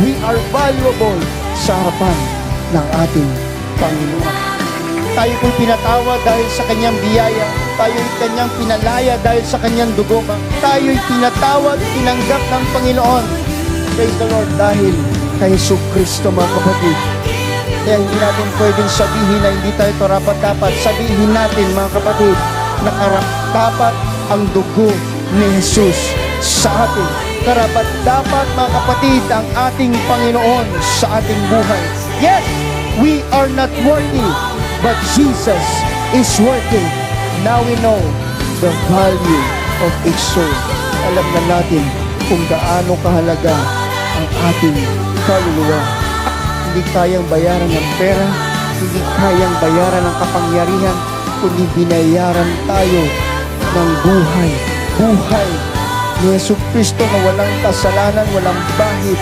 We are valuable sa harapan ng ating Panginoon. Tayo po'y pinatawad dahil sa kanyang biyaya. Tayo'y kanyang pinalaya dahil sa kanyang dugo. Tayo'y pinatawad, tinanggap ng Panginoon. Praise the Lord, dahil kay Jesucristo, mga kapatid. Kaya hindi natin pwedeng sabihin na hindi tayo karapat-dapat. Sabihin natin, mga kapatid, na karapat-dapat ang dugo ni Jesus sa atin. Karapat-dapat, mga kapatid, ang ating Panginoon sa ating buhay. Yes, we are not worthy, but Jesus is worthy. Now we know the value of each soul. Alam na natin kung gaano kahalaga ang ating kaluluwa. Hindi kayang bayaran ng pera, hindi kayang bayaran ng kapangyarihan, kundi binayaran tayo ng buhay. Buhay ni Jesucristo na walang kasalanan, walang bahid,